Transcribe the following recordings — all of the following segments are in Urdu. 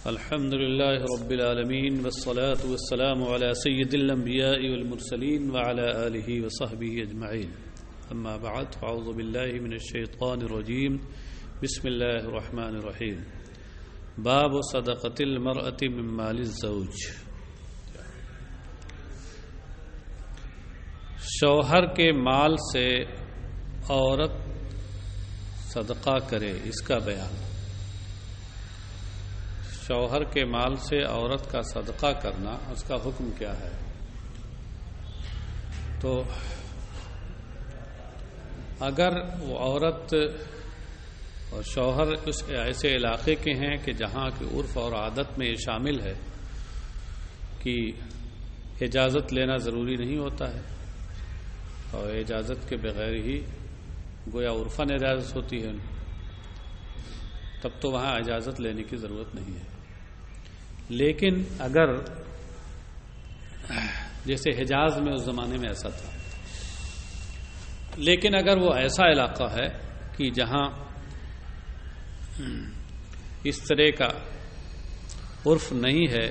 الحمد لله رب العالمين والصلاة والسلام على سيد الأنبياء والمرسلين وعلى آله وصحبه أجمعين أما بعد فأعوذ بالله من الشيطان الرجيم بسم الله الرحمن الرحيم باب صدقة المرأة من مال الزوج. شوہر کے مال سے عورت صدقہ کرے اس کا بیان. شوہر کے مال سے عورت کا صدقہ کرنا اس کا حکم کیا ہے؟ تو اگر وہ عورت اور شوہر اس ایسے علاقے کے ہیں کہ جہاں کی عرف اور عادت میں یہ شامل ہے کہ اجازت لینا ضروری نہیں ہوتا ہے اور اجازت کے بغیر ہی گویا عرفاً اجازت ہوتی ہے، تب تو وہاں اجازت لینے کی ضرورت نہیں ہے. لیکن اگر جیسے حجاز میں اس زمانے میں ایسا تھا، لیکن اگر وہ ایسا علاقہ ہے کہ جہاں اس طرح کا عرف نہیں ہے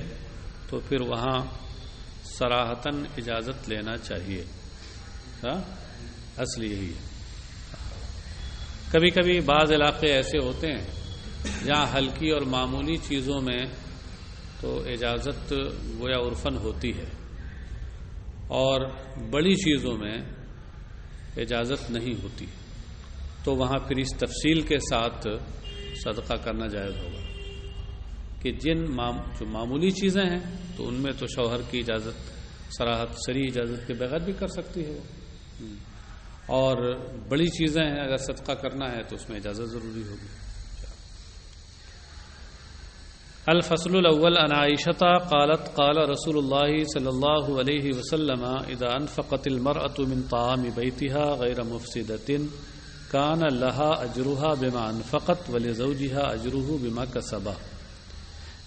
تو پھر وہاں صراحتاً اجازت لینا چاہیے. اصل یہی ہے. کبھی کبھی بعض علاقے ایسے ہوتے ہیں جہاں ہلکی اور معمولی چیزوں میں تو اجازت گویا عرفاً ہوتی ہے اور بڑی چیزوں میں اجازت نہیں ہوتی، تو وہاں پھر اس تفصیل کے ساتھ صدقہ کرنا جائز ہوگا کہ جو معمولی چیزیں ہیں تو ان میں تو شوہر کی اجازت صریح اجازت کے بغیر بھی کر سکتی ہے، اور بڑی چیزیں ہیں اگر صدقہ کرنا ہے تو اس میں اجازت ضروری ہوگی. الفصل الاول عن عائشة قالت قال رسول الله صلى الله عليه وسلم اذا انفقت المرأة من طعام بيتها غير مفسدة كان لها اجرها بما انفقت ولزوجها اجره بما كسب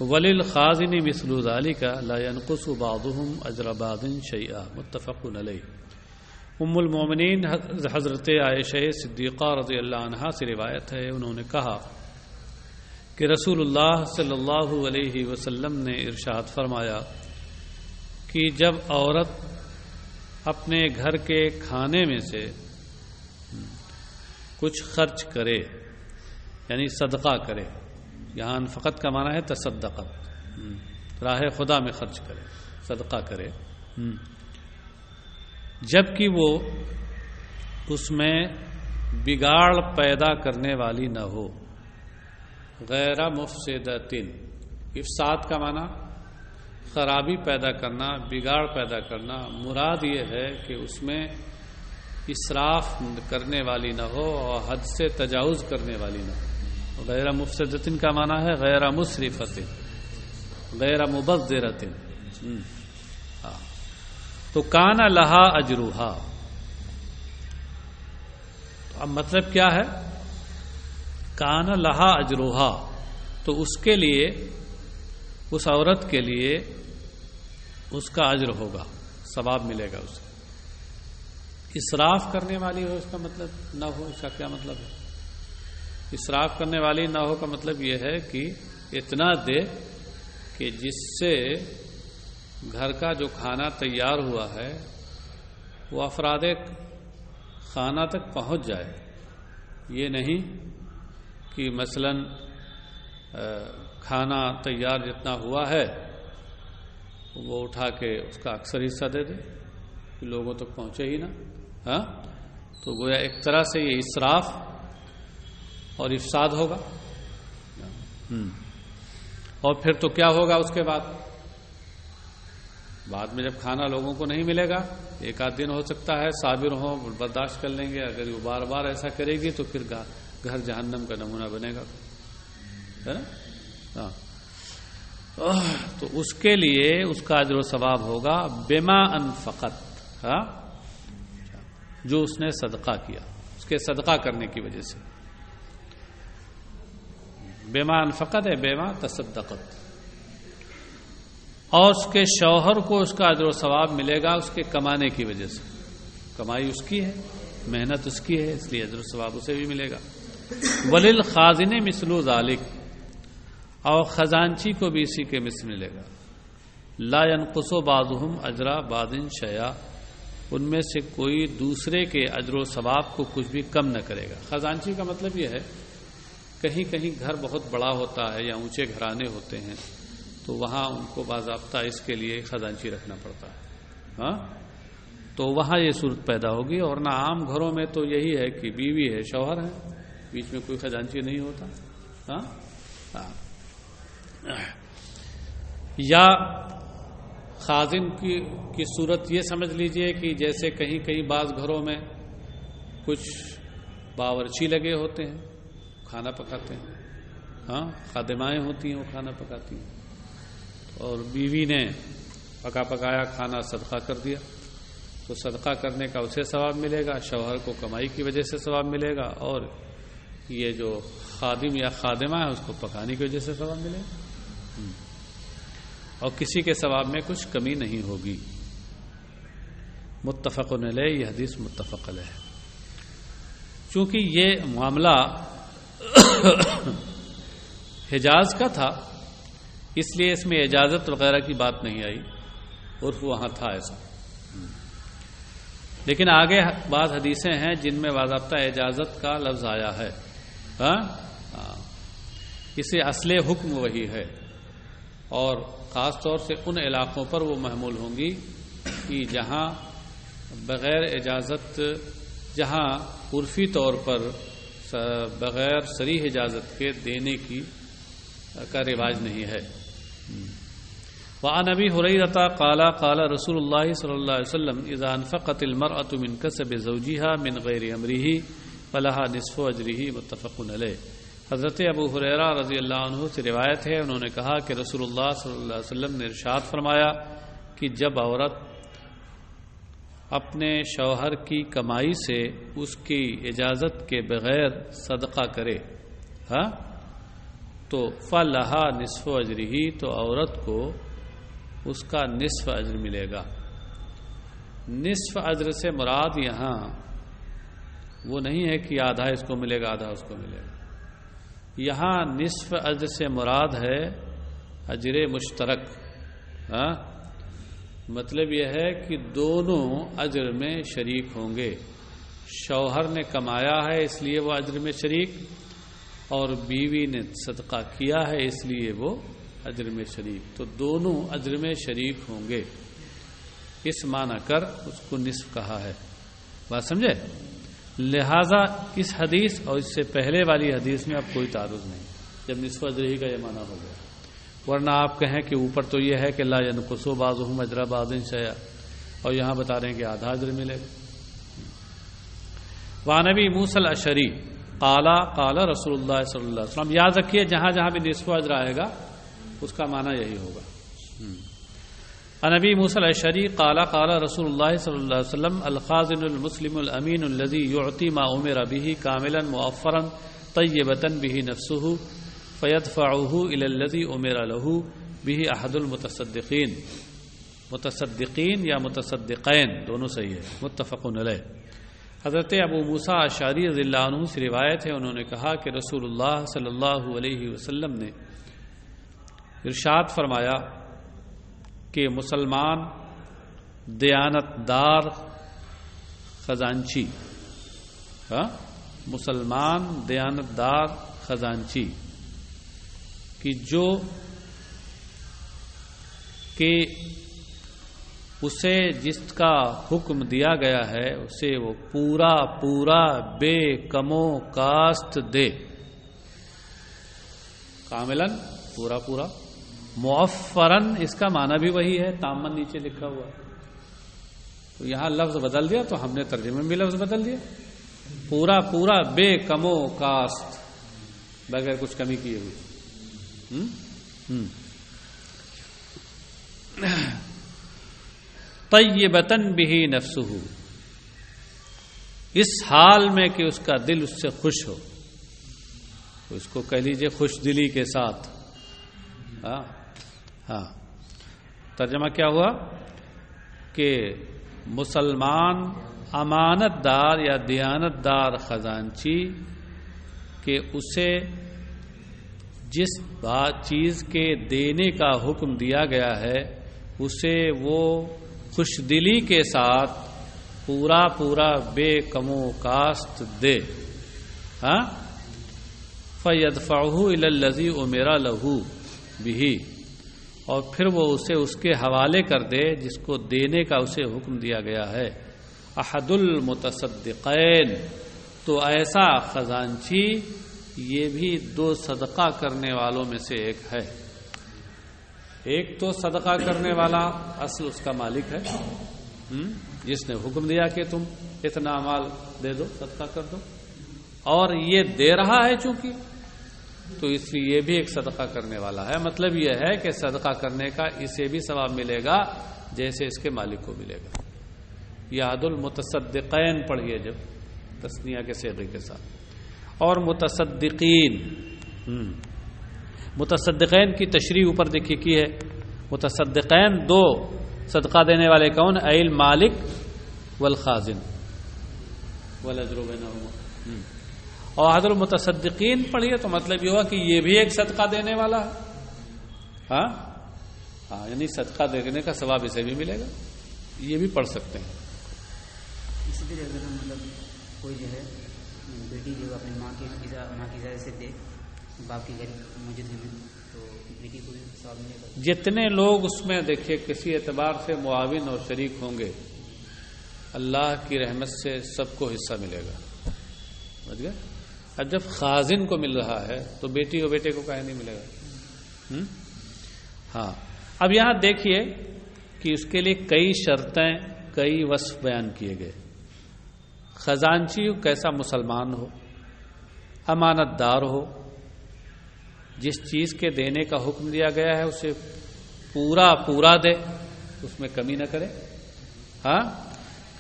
وللخازن مثل ذلك لا ينقص بعضهم اجر بعض شيئا. متفق علیہ. ام المومنین حضرت عائشہ صدیقہ رضی اللہ عنہا سے روایت ہے، انہوں نے کہا کہ رسول اللہ صلی اللہ علیہ وسلم نے ارشاد فرمایا کہ جب عورت اپنے گھر کے کھانے میں سے کچھ خرچ کرے یعنی صدقہ کرے، یہاں انفقت کا معنی ہے تصدقت، راہ خدا میں خرچ کرے، صدقہ کرے، جبکہ وہ اس میں بگاڑ پیدا کرنے والی نہ ہو. غیر مفسدتن، افساد کا معنی خرابی پیدا کرنا، بگاڑ پیدا کرنا. مراد یہ ہے کہ اس میں اسراف کرنے والی نہ ہو اور حد سے تجاوز کرنے والی نہ ہو. غیر مفسدتن کا معنی ہے غیر مسرفتن، غیر مبذرتن. تو کان لہا اجروہا، تو اب مطلب کیا ہے؟ کان لہا اجروہا، تو اس کے لیے، اس عورت کے لیے اس کا اجر ہوگا، ثواب ملے گا اسے. اسراف کرنے والی ہو اس کا مطلب نہ ہو، اس کا کیا مطلب ہے؟ اسراف کرنے والی نہ ہو کا مطلب یہ ہے کہ اتنا دے کہ جس سے گھر کا جو کھانا تیار ہوا ہے وہ افراد خانہ تک پہنچ جائے. یہ نہیں کہ مثلا کھانا تیار جتنا ہوا ہے وہ اٹھا کے اس کا اکثر حصہ دے دے کہ لوگوں تک پہنچے ہی نہ. تو گویا ایک طرح سے یہ اسراف اور افساد ہوگا. اور پھر تو کیا ہوگا اس کے بعد میں جب کھانا لوگوں کو نہیں ملے گا، ایک آدھ دن ہو سکتا ہے صابر ہوں، برداشت کر لیں گے. اگر وہ بار بار ایسا کرے گی تو پھر گھر جہنم کا نمونہ بنے گا، ہے نا؟ تو اس کے لیے اس کا اجر و ثواب ہوگا بما انفقت، جو اس نے صدقہ کیا، اس کے صدقہ کرنے کی وجہ سے. بما انفقت ہے بما تصدقت. اور اس کے شوہر کو اس کا اجر و ثواب ملے گا اس کے کمانے کی وجہ سے. کمائی اس کی ہے، محنت اس کی ہے، اس لیے اجر و ثواب اسے بھی ملے گا. وللخازن مثل ذلک، اور خزانچی کو بھی اسی کے مثل ملے گا. لا ينقص بعضهم اجر بعض شیئا، ان میں سے کوئی دوسرے کے اجر و ثواب کو کچھ بھی کم نہ کرے گا. خزانچی کا مطلب یہ ہے کہیں کہیں گھر بہت بڑا ہوتا ہے یا اونچے گھرانے ہوتے ہیں تو وہاں ان کو باضابطہ اس کے لیے خزانچی رکھنا پڑتا ہے. ہاں تو وہاں یہ صورت پیدا ہوگی. اور نہ عام گھروں میں تو یہی ہے کہ بیوی ہے شوہر ہے، بیچ میں کوئی خزانچی نہیں ہوتا. ہاں یا خازن کی صورت یہ سمجھ لیجئے کہ جیسے کہیں کہیں بعض گھروں میں کچھ باورچی لگے ہوتے ہیں کھانا پکاتے ہیں. ہاں خادمائیں ہوتی ہیں وہ کھانا پکاتی ہیں اور بیوی نے پکا پکایا کھانا صدقہ کر دیا تو صدقہ کرنے کا اسے ثواب ملے گا، شوہر کو کمائی کی وجہ سے ثواب ملے گا، اور یہ جو خادم یا خادمہ ہے اس کو پکانے کی وجہ سے ثواب ملے گا، اور کسی کے ثواب میں کچھ کمی نہیں ہوگی. متفق علیہ، یہ حدیث متفق علیہ ہے. چونکہ یہ معاملہ حجاز کا تھا اس لیے اس میں اجازت وغیرہ کی بات نہیں آئی، عرف وہاں تھا ایسا. لیکن آگے بعض حدیثیں ہیں جن میں باضابطہ اجازت کا لفظ آیا ہے. اسے اصل حکم وہی ہے، اور خاص طور سے ان علاقوں پر وہ محمول ہوں گی کہ جہاں بغیر اجازت، جہاں عرفی طور پر بغیر صریح اجازت کے دینے کا رواج نہیں ہے. وعن ابی ہریرہ قال قال رسول اللہ صلی اللہ علیہ وسلم اذا انفقت المرأة من کسب زوجها من غیر امرہ فلها نصف اجرہ. متفق علیہ. حضرت ابو ہریرہ رضی اللہ عنہ سے روایت ہے، انہوں نے کہا کہ رسول اللہ صلی اللہ علیہ وسلم نے ارشاد فرمایا کہ جب عورت اپنے شوہر کی کمائی سے اس کی اجازت کے بغیر صدقہ کرے تو فَلَهَا نِصْفُ أَجْرِهِ، تو عورت کو اس کا نصف اجر ملے گا. نصف اجر سے مراد یہاں وہ نہیں ہے کہ آدھا اس کو ملے گا آدھا اس کو ملے گا. یہاں نصف اجر سے مراد ہے اجر مشترک. مطلب یہ ہے کہ دونوں اجر میں شریک ہوں گے. شوہر نے کمایا ہے اس لیے وہ اجر میں شریک، اور بیوی نے صدقہ کیا ہے اس لیے وہ اجر میں شریک، تو دونوں اجر میں شریک ہوں گے. اس معنی کر اس کو نصف کہا ہے. بات سمجھے؟ لہذا اس حدیث اور اس سے پہلے والی حدیث میں اب کوئی تعارض نہیں جب نصف اجر ہی کا یہ معنی ہو گیا. ورنہ آپ کہیں کہ اوپر تو یہ ہے کہ لا ينقص بعضهم اجر بعض شیئا، اور یہاں بتا رہے ہیں کہ آدھا اجر ملے گا. وعن ابی موسیٰ الاشعری قال قال رسول اللہ صلی اللہ علیہ وسلم. یاد رکھیے جہاں جہاں بھی نصف اجر آئے گا اس کا معنی یہی ہوگا. عن ابی موسیٰ الاشعری قال قال رسول اللہ صلی اللہ علیہ وسلم الخازن المسلم الامین الذي يعطي ما امر به كاملا موفرا طیبة به نفسه فيدفعه الى الذي امر له به احد المتصدقین. متصدقین یا متصدقین دونوں صحیح ہے. متفق علیہ. حضرت ابو موسیٰ اشعری رضی اللہ عنہ سے روایت ہے، انہوں نے کہا کہ رسول اللہ صلی اللہ علیہ وسلم نے ارشاد فرمایا کہ مسلمان دیانت دار خزانچی، مسلمان دیانت دار خزانچی کہ جو کہ اسے جس کا حکم دیا گیا ہے اسے وہ پورا پورا بے کم و کاست دے. کاملاً پورا پورا، موفراً اس کا معنی بھی وہی ہے، تامن نیچے لکھا ہوا. تو یہاں لفظ بدل دیا تو ہم نے ترجمے میں بھی لفظ بدل دیا. پورا پورا بے کم و کاست، بغیر کچھ کمی کیے ہوئے. طیبتاً بہ نفسہ، اس حال میں کہ اس کا دل اس سے خوش ہو. تو اس کو کہہ لیجئے خوش دلی کے ساتھ. ہاں ترجمہ کیا ہوا کہ مسلمان امانت دار یا دیانت دار خزانچی کہ اسے جس چیز کے دینے کا حکم دیا گیا ہے اسے وہ خوش دلی کے ساتھ پورا بے کم و کاست دے. ہاں فَيَدْفَعُهُ إِلَى الَّذِي أُمِرَ لَهُ بِهِ، اور پھر وہ اسے اس کے حوالے کر دے جس کو دینے کا اسے حکم دیا گیا ہے. احد المتصدقین، تو ایسا خزانچی یہ بھی دو صدقہ کرنے والوں میں سے ایک ہے. ایک تو صدقہ کرنے والا اصل اس کا مالک ہے، جس نے حکم دیا کہ تم اتنا مال دے دو، صدقہ کر دو، اور یہ دے رہا ہے چونکہ، تو اس لیے یہ بھی ایک صدقہ کرنے والا ہے. مطلب یہ ہے کہ صدقہ کرنے کا اسے بھی ثواب ملے گا جیسے اس کے مالک کو ملے گا. یاد المتصدقین پڑھیے جب تثنیہ کے صیغے کے ساتھ. اور متصدقین کی تشریح اوپر دیکھیے کی ہے. متصدقین دو صدقہ دینے والے کون؟ ایل مالک والخازن والاجر بینہما. اور حضر المتصدقین پڑھیے تو مطلب یہ ہوا کہ یہ بھی ایک صدقہ دینے والا ہے. ہاں یعنی صدقہ دینے کا ثواب اسے بھی ملے گا. یہ بھی پڑھ سکتے ہیں. اسی طرح اگر مطلب کوئی جو ہے بیٹی جو اپنی ماں کی اجازت سے دے باپ کی گھر موجود ہوئی تو بیٹی کو بھی ثواب ملے گا. جتنے لوگ اس میں دیکھیے کسی اعتبار سے معاون اور شریک ہوں گے اللہ کی رحمت سے سب کو حصہ ملے گا. سمجھ گئے؟ اور جب خازن کو مل رہا ہے تو بیٹی اور بیٹے کو کہیں نہیں ملے گا. ہاں اب یہاں دیکھیے کہ اس کے لیے کئی شرطیں کئی وصف بیان کیے گئے. خزانچی کیسا مسلمان ہو، امانت دار ہو، جس چیز کے دینے کا حکم دیا گیا ہے اسے پورا دے، اس میں کمی نہ کرے. ہاں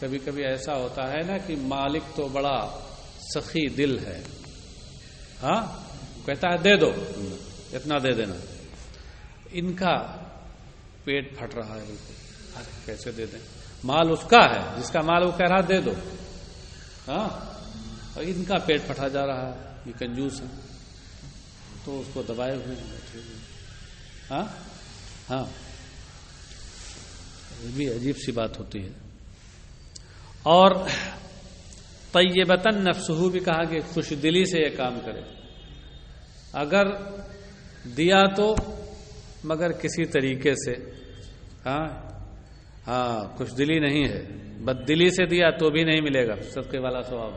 کبھی کبھی ایسا ہوتا ہے نا کہ مالک تو بڑا سخی دل ہے، ہاں کہتا ہے دے دو، اتنا دے دینا. ان کا پیٹ پھٹ رہا ہے، کیسے دے دیں؟ مال اس کا ہے، جس کا مال وہ کہہ رہا دے دو. ہاں اور ان کا پیٹ پھٹا جا رہا ہے، یہ کنجوس ہے تو اس کو دبائے ہوئے ہیں. ہاں یہ بھی عجیب سی بات ہوتی ہے. اور طیبتاً نفسہ بھی کہا کہ خوش دلی سے یہ کام کرے. اگر دیا تو مگر کسی طریقے سے، ہاں خوش دلی نہیں ہے، بد دلی سے دیا تو بھی نہیں ملے گا صدقے والا ثواب.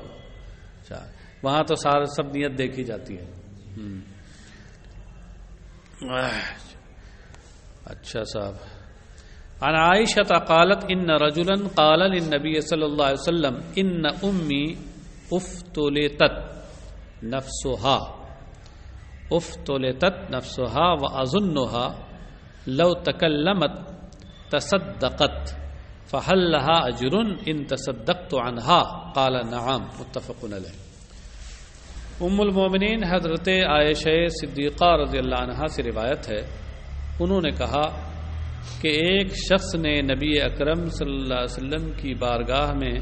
اچھا وہاں تو سب نیت دیکھی جاتی ہے. اچھا صاحب. عن عائشہ قالت ان رجلا قال للنبي صلی اللہ علیہ وسلم ان امی افتلتت نفسها واظنها لو تکلمت تصدقت فهل لها اجر ان تصدقت عنها قال نعم متفق علیہ. ام المومنین حضرت عائشہ صدیقہ رضی اللہ عنہا سے روایت ہے، انہوں نے کہا کہ ایک شخص نے نبی اکرم صلی اللہ علیہ وسلم کی بارگاہ میں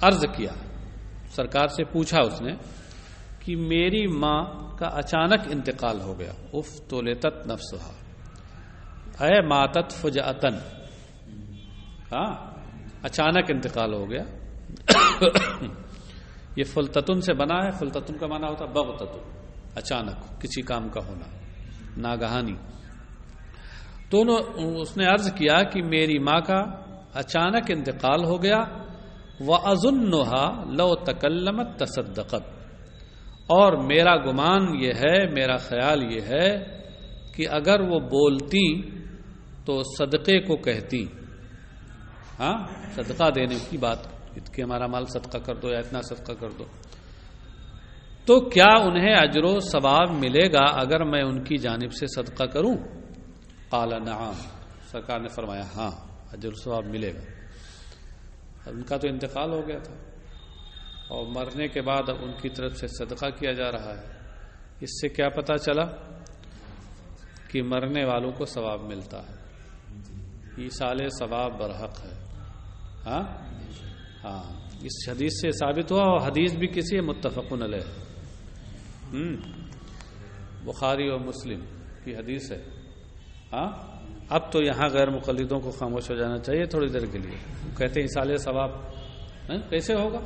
عرض کیا، سرکار سے پوچھا اس نے کہ میری ماں کا اچانک انتقال ہو گیا. افتلتت نفسها اے ماتت فجأتن، اچانک انتقال ہو گیا. یہ فلتتن سے بنا ہے. فلتتن کا معنی ہوتا بغتتن، اچانک کسی کام کا ہونا، ناگہانی. تو اس نے عرض کیا کہ میری ماں کا اچانک انتقال ہو گیا. وَأَظُنُّهَا لَوْ تَكَلَّمَتْ تَصَدَّقَتْ، اور میرا گمان یہ ہے، میرا خیال یہ ہے کہ اگر وہ بولتی تو صدقے کو کہتی. صدقہ دینے کی بات کہ ہمارا مال صدقہ کر دو یا اتنا صدقہ کر دو، تو کیا انہیں اجر و ثواب ملے گا اگر میں ان کی جانب سے صدقہ کروں؟ قال نعم، سرکار نے فرمایا ہاں اجر و ثواب ملے گا. ان کا تو انتقال ہو گیا تھا اور مرنے کے بعد اب ان کی طرف سے صدقہ کیا جا رہا ہے. اس سے کیا پتہ چلا کہ مرنے والوں کو ثواب ملتا ہے. ایصال ثواب برحق ہے. ہاں اس حدیث سے ثابت ہوا، اور حدیث بھی کسی متفق علیہ. بخاری اور مسلم کی حدیث ہے. ہاں اب تو یہاں غیر مقلدوں کو خاموش ہو جانا چاہیے تھوڑی دیر کے لیے. کہتے ہیں ایصال ثواب کیسے ہوگا؟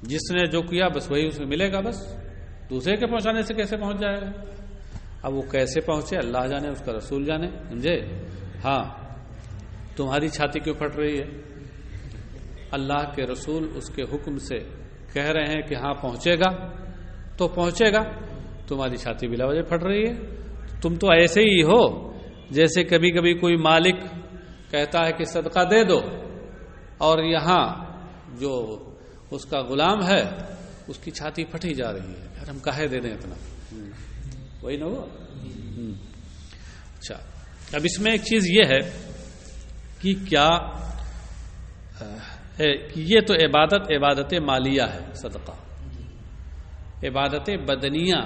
جس نے جو کیا بس وہی اسے ملے گا، بس دوسرے کے پہنچانے سے کیسے پہنچ جائے گا؟ اب وہ کیسے پہنچے اللہ جانے، اس کا رسول جانے. سمجھے؟ ہاں تمہاری چھاتی کیوں پھٹ رہی ہے؟ اللہ کے رسول اس کے حکم سے کہہ رہے ہیں کہ ہاں پہنچے گا تو پہنچے گا، تمہاری چھاتی بلا وجہ پھٹ رہی ہے. تم تو ایسے ہی ہو جیسے کبھی کبھی کوئی مالک کہتا ہے کہ صدقہ دے دو، اور یہاں جو اس کا غلام ہے اس کی چھاتی پھٹی جا رہی ہے، یار ہم کاہے دے دیں اتنا. وہی نہ ہوا. اچھا اب اس میں ایک چیز یہ ہے کہ کیا یہ تو عبادت مالیہ ہے صدقہ. عبادت بدنیہ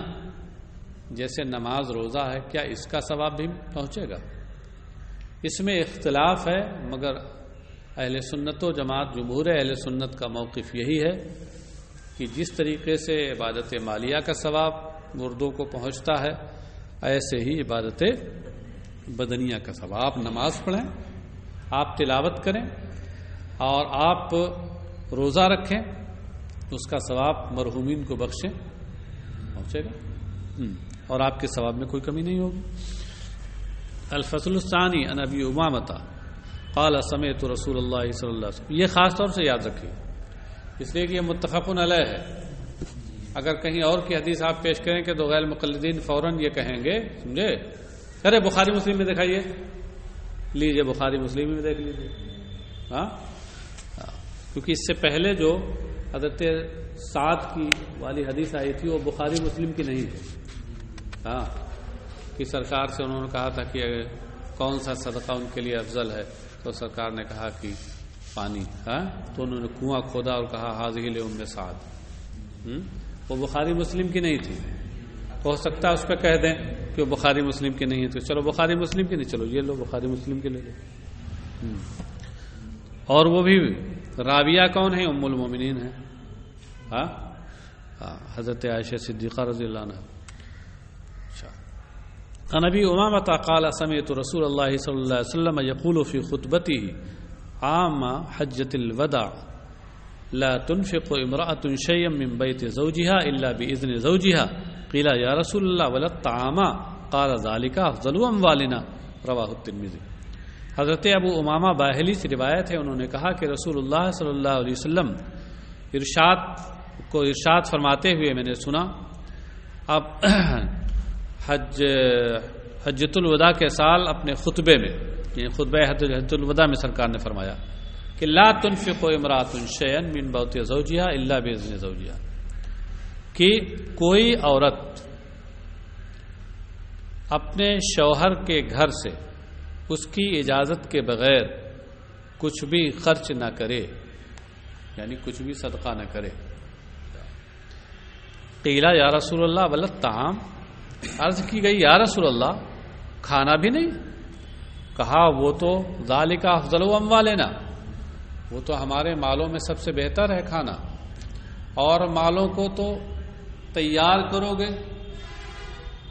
جیسے نماز روزہ ہے، کیا اس کا ثواب بھی پہنچے گا؟ اس میں اختلاف ہے، مگر اہل سنت و جماعت جمہور اہل سنت کا موقف یہی ہے کہ جس طریقے سے عبادت مالیہ کا ثواب مردوں کو پہنچتا ہے، ایسے ہی عبادت بدنیہ کا ثواب. آپ نماز پڑھیں، آپ تلاوت کریں اور آپ روزہ رکھیں، اس کا ثواب مرحومین کو بخشیں، پہنچے گا اور آپ کے ثواب میں کوئی کمی نہیں ہوگی. الفصل الثانی عن ابی امامہ قال سمعت رسول اللہ صلی اللہ علیہ وسلم. یہ خاص طور سے یاد رکھیے اس لیے کہ یہ متفق علیہ ہے. اگر کہیں اور کی حدیث آپ پیش کریں کہ تو غیر مقلدین فوراً یہ کہیں گے، سمجھے، ارے بخاری مسلم میں دکھائیے، لیجئے بخاری مسلم میں دیکھ لیجیے. ہاں کیونکہ اس سے پہلے جو حضرت سعد کی والی حدیث آئی تھی وہ بخاری مسلم کی نہیں تھی. ہاں کہ سرکار سے انہوں نے کہا تھا کہ کون سا صدقہ ان کے لیے افضل ہے، تو سرکار نے کہا کہ پانی. ہاں تو انہوں نے کنواں کھودا اور کہا حاضی لأم سعد. وہ بخاری مسلم کی نہیں تھی. ہو سکتا ہے اس پہ کہہ دیں کہ وہ بخاری مسلم کی نہیں ہے، تو چلو بخاری مسلم کی نہیں، چلو یہ لو بخاری مسلم کے لے لو. اور وہ بھی راویہ کون ہے؟ ام المومنین ہے. ہاں حضرت عائشہ صدیقہ رضی اللہ عنہ. عن ابی امامہ قال سمعت رسول اللہ صلی اللہ علیہ وسلم یقول فی خطبته عام حجۃ الوداع لا تنفق امرأة شيئا من بيت زوجها الا باذن زوجها قیل یا رسول اللہ ولا الطعام قال ذلك افضل اموالنا رواہ الترمذی. حضرت ابو امامہ باہلی سے روایت ہے، انہوں نے کہا کہ رسول اللہ صلی اللہ علیہ وسلم ارشاد فرماتے ہوئے میں نے سنا. اب حجۃ الوداع کے سال اپنے خطبے میں، یعنی خطبہ حجۃ الوداع میں سرکار نے فرمایا کہ لا تنفق امرأة شيئا من بيت زوجها الا باذن زوجها، کہ کوئی عورت اپنے شوہر کے گھر سے اس کی اجازت کے بغیر کچھ بھی خرچ نہ کرے، یعنی کچھ بھی صدقہ نہ کرے. قیل یا رسول اللہ ولا الطعام، عرض کی گئی یا رسول اللہ کھانا بھی نہیں؟ کہا وہ تو ذالک افضل اموالنا، وہ تو ہمارے مالوں میں سب سے بہتر ہے کھانا، اور مالوں کو تو تیار کرو گے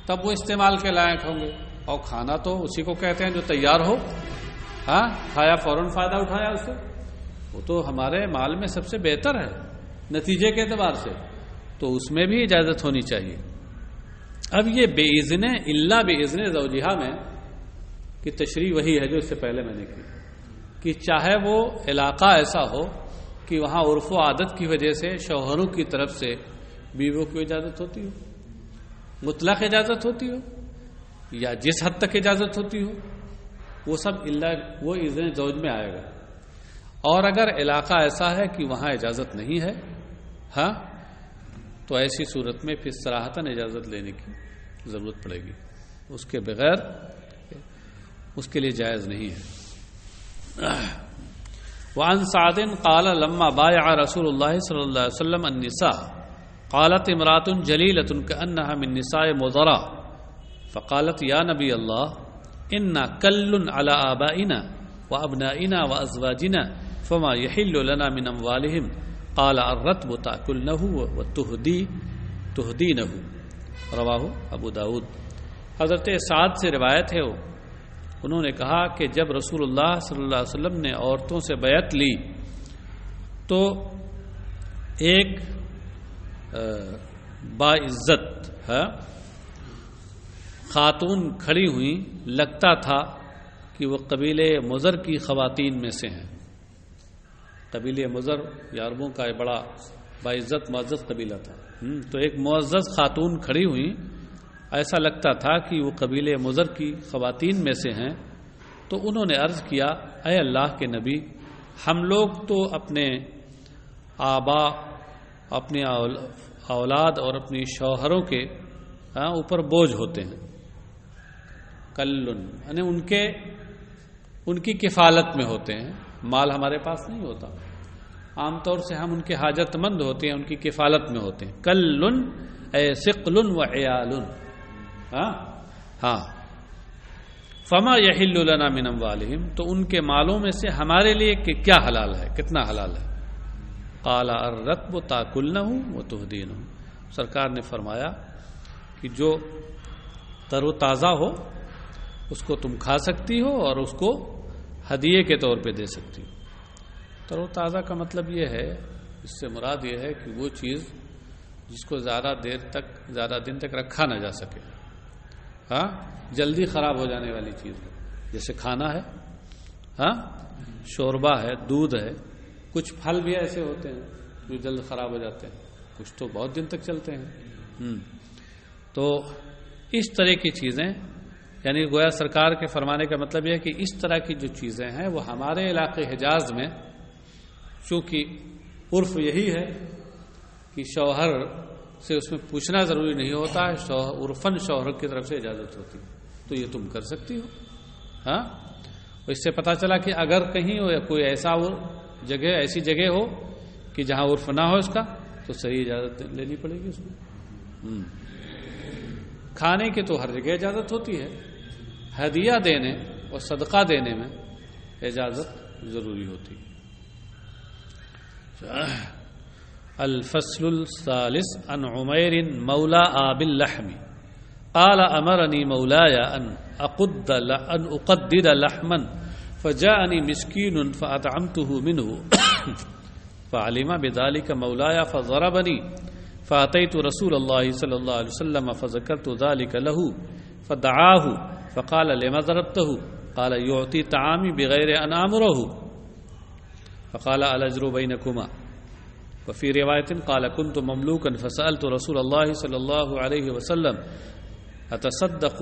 تب وہ استعمال کے لائق ہوں گے، اور کھانا تو اسی کو کہتے ہیں جو تیار ہو. ہاں کھایا فوراً فائدہ اٹھایا اس سے، وہ تو ہمارے مال میں سب سے بہتر ہے نتیجے کے اعتبار سے، تو اس میں بھی اجازت ہونی چاہیے. اب یہ بے اذن الا بے اذن زوجہا میں کی تشریح وہی ہے جو اس سے پہلے میں نے کی، کہ چاہے وہ علاقہ ایسا ہو کہ وہاں عرف و عادت کی وجہ سے شوہروں کی طرف سے بیویوں کو اجازت ہوتی ہو، مطلق اجازت ہوتی ہو، یا جس حد تک اجازت ہوتی ہو، وہ سب وہ اذن زوج میں آئے گا. اور اگر علاقہ ایسا ہے کہ وہاں اجازت نہیں ہے، ہاں تو ایسی صورت میں پھر صراحتاً اجازت لینے کی ضرورت پڑے گی، اس کے بغیر اس کے لیے جائز نہیں ہے. وعن سعد قال لما بايع رسول الله صلى الله عليه وسلم النساء قالت امرأة جليلة كأنها من نساء مضرة فقالت يا نبي الله إنا كل على آبائنا وأبنائنا وأزواجنا فما يحل لنا من أموالهم قال الرطب تأكلنه وتهدينه رواہ ابو داود۔ حضرت سعد سے روایت ہے، انہوں نے کہا کہ جب رسول اللہ صلی اللہ علیہ وسلم نے عورتوں سے بیعت لی تو ایک باعزت خاتون کھڑی ہوئی، لگتا تھا کہ وہ قبیلے مضر کی خواتین میں سے ہیں۔ قبیلے مضر یا عربوں کا بڑا باعزت معزز قبیلہ تھا، تو ایک معزز خاتون کھڑی ہوئی، ایسا لگتا تھا کہ وہ قبیلے مضر کی خواتین میں سے ہیں۔ تو انہوں نے عرض کیا، اے اللہ کے نبی، ہم لوگ تو اپنے آبا، اپنے اولاد اور اپنی شوہروں کے اوپر بوجھ ہوتے ہیں، کلن یعنی ان کی کفالت میں ہوتے ہیں، مال ہمارے پاس نہیں ہوتا، عام طور سے ہم ان کے حاجت مند ہوتے ہیں، ان کی کفالت میں ہوتے ہیں۔ کلن اے ثقل و عیال، ہاں فما یحل لنا من اموالہم، تو ان کے مالوں میں سے ہمارے لیے کیا حلال ہے، کتنا حلال ہے؟ قال الرطب تاکلنہ وتہدینہ، سرکار نے فرمایا کہ جو تر و تازہ ہو اس کو تم کھا سکتی ہو اور اس کو ہدیے کے طور پہ دے سکتی ہو۔ تر و تازہ کا مطلب یہ ہے، اس سے مراد یہ ہے کہ وہ چیز جس کو زیادہ دن تک رکھا نہ جا سکے، جلدی خراب ہو جانے والی چیز ہے، جیسے کھانا ہے، شوربہ ہے، دودھ ہے، کچھ پھل بھی ایسے ہوتے ہیں جو جلد خراب ہو جاتے ہیں، کچھ تو بہت دن تک چلتے ہیں۔ تو اس طرح کی چیزیں، یعنی گویا سرکار کے فرمانے کا مطلب یہ ہے کہ اس طرح کی جو چیزیں ہیں وہ ہمارے علاقے حجاز میں، چونکہ عرف یہی ہے کہ شوہر سے اس میں پوچھنا ضروری نہیں ہوتا ہے، عرفاً شوہر کی طرف سے اجازت ہوتی ہے، تو یہ تم کر سکتی ہو۔ اس سے پتہ چلا کہ اگر کہیں ہو یا کوئی ایسی جگہ ہو کہ جہاں عرف نہ ہو اس کا، تو صحیح اجازت لینی پڑے گی اس میں۔ کھانے کی تو ہر جگہ اجازت ہوتی ہے، ہدیہ دینے اور صدقہ دینے میں اجازت ضروری ہوتی ہے۔ الفصل الثالث عن عمیر مولا آب اللحم قال امرني مولاي ان اقدد لحما فجاءني مسكين فاطعمته منه فعلم بذلك مولاي فضربني فاتيت رسول الله صلى الله عليه وسلم فذكرت ذلك له فدعاه فقال لما ضربته قال يعطي طعامي بغير ان امره فقال الاجر بينكما وفي روايه قال كنت مملوكا فسالت رسول الله صلى الله عليه وسلم اتصدق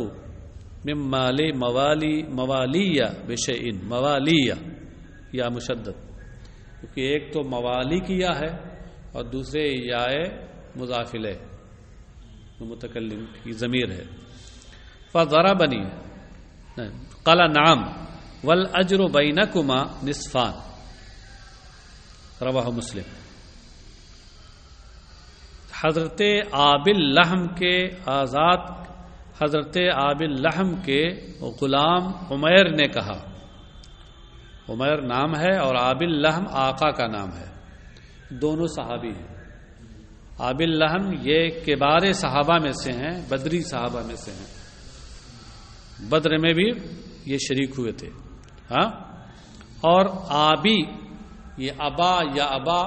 من مال موالي بشيء موالي یا مشدد، کیونکہ ایک تو موالی کیا ہے اور دوسرے یا مضافلہ متکلم کی ضمیر ہے۔ فضربنی قال نعم والاجر بینکما نصفان رواہ مسلم۔ حضرت آب اللحم کے آزاد حضرت آب اللحم کے غلام عمیر نے کہا، عمیر نام ہے اور آب اللحم آقا کا نام ہے، دونوں صحابی ہیں۔ آب اللحم یہ کبار صحابہ میں سے ہیں، بدری صحابہ میں سے ہیں، بدر میں بھی یہ شریک ہوئے تھے۔ اور آبی یہ ابا یا ابا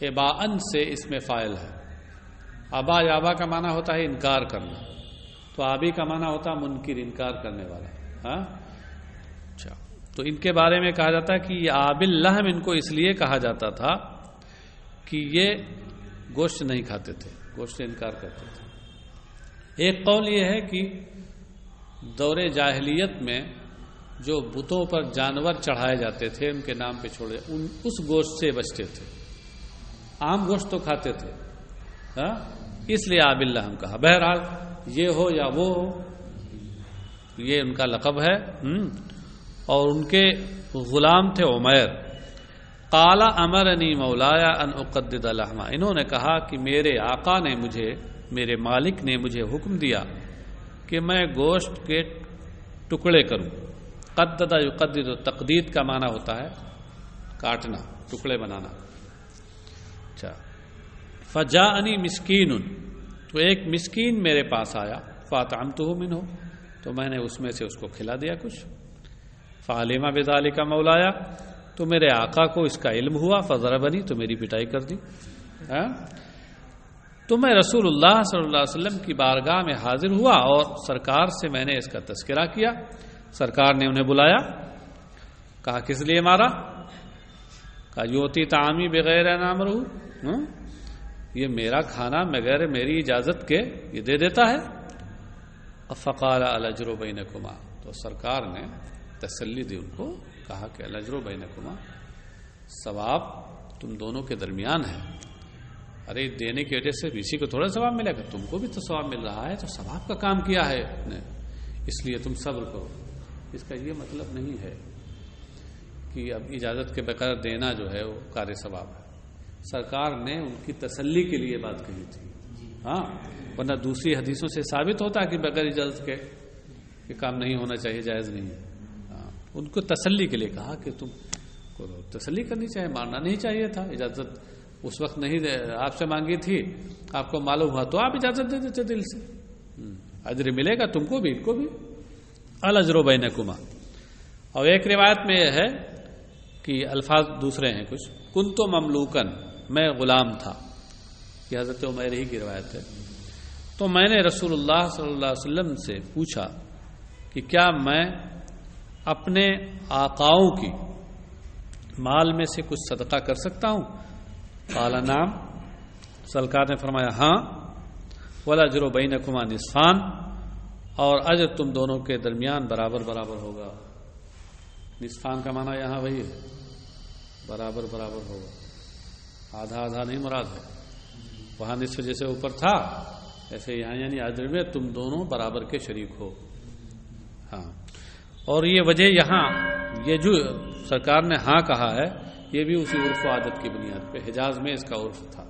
اباءن سے اس میں فاعل ہے، ابا یا ابا کا معنی ہوتا ہے انکار کرنا، تو آبی کا معنی ہوتا ہے منکر، انکار کرنے والا۔ اچھا، تو ان کے بارے میں کہا جاتا ہے کہ یہ آب اللحم ان کو اس لیے کہا جاتا تھا کہ یہ گوشت نہیں کھاتے تھے، گوشت سے انکار کرتے تھے۔ ایک قول یہ ہے کہ دور جاہلیت میں جو بتوں پر جانور چڑھائے جاتے تھے ان کے نام پہ چھوڑے، اس گوشت سے بچتے تھے، عام گوشت تو کھاتے تھے، اس لیے آب اللحم کہا۔ بہرحال یہ ہو یا وہ ہو، یہ ان کا لقب ہے۔ اور ان کے غلام تھے عمیر۔ قال امرنی مولایا ان اقدد لحما، انہوں نے کہا کہ میرے آقا نے مجھے، میرے مالک نے مجھے حکم دیا کہ میں گوشت کے ٹکڑے کروں۔ قدد یقدد، تقدید کا معنی ہوتا ہے کاٹنا، ٹکڑے بنانا۔ فجاءنی مسکین، تو ایک مسکین میرے پاس آیا، فاطعمتہ منہ، تو میں نے اس میں سے اس کو کھلا دیا کچھ، فعلم بذلک مولایا، تو میرے آقا کو اس کا علم ہوا، فضربنی، تو میری پٹائی کر دی۔ تو میں رسول اللہ صلی اللہ علیہ وسلم کی بارگاہ میں حاضر ہوا اور سرکار سے میں نے اس کا تذکرہ کیا۔ سرکار نے انہیں بلایا، کہا کس لیے مارا؟ کہا یوتی طعامی بغیر ان امرہ، یہ میرا کھانا بغیر میری اجازت کے یہ دے دیتا ہے۔ فقال الاجر بینکما، تو سرکار نے تسلی دی ان کو، کہا کہ الاجر بینکما، ثواب تم دونوں کے درمیان ہے۔ ارے دینے کی وجہ سے اسی کو تھوڑا ثواب ملے گا، تم کو بھی تو ثواب مل رہا ہے، تو ثواب کا کام کیا ہے نے، اس لیے تم صبر کرو۔ اس کا یہ مطلب نہیں ہے کہ اب اجازت کے بغیر دینا جو ہے وہ کار ثواب ہے۔ سرکار نے ان کی تسلی کے لیے بات کہی تھی، ہاں، ورنہ دوسری حدیثوں سے ثابت ہوتا ہے کہ بغیر اجازت کے یہ کام نہیں ہونا چاہیے، جائز نہیں ہے۔ ہاں، ان کو تسلی کے لیے کہا کہ تم کو تسلی کرنی چاہیے، ماننا نہیں چاہیے تھا۔ اجازت اس وقت نہیں آپ سے مانگی تھی، آپ کو معلوم ہوا تو آپ اجازت دے دیتے دل سے، اجر ملے گا تم کو بھی ان کو بھی۔ الاجر بینکما۔ اور ایک روایت میں یہ ہے کہ الفاظ دوسرے ہیں کچھ، کنت مملوکن، میں غلام تھا، یہ حضرت عمیر ہی کی روایت ہے۔ تو میں نے رسول اللہ صلی اللہ علیہ وسلم سے پوچھا کہ کیا میں اپنے آقاؤں کی مال میں سے کچھ صدقہ کر سکتا ہوں؟ قال نعم، سرکار نے فرمایا ہاں، والاجر بینکما نصفان، اور اجر تم دونوں کے درمیان برابر برابر ہوگا۔ نصفان کا معنی یہاں وہی ہے، برابر برابر ہوگا، آدھا آدھا نہیں مراد ہے۔ وہاں نصف جیسے اوپر تھا ایسے یہاں، یعنی اجر میں تم دونوں برابر کے شریک ہو۔ ہاں، اور یہ وجہ یہاں یہ جو سرکار نے ہاں کہا ہے، یہ بھی اسی عرف و عادت کی بنیاد پہ، حجاز میں اس کا عرف تھا۔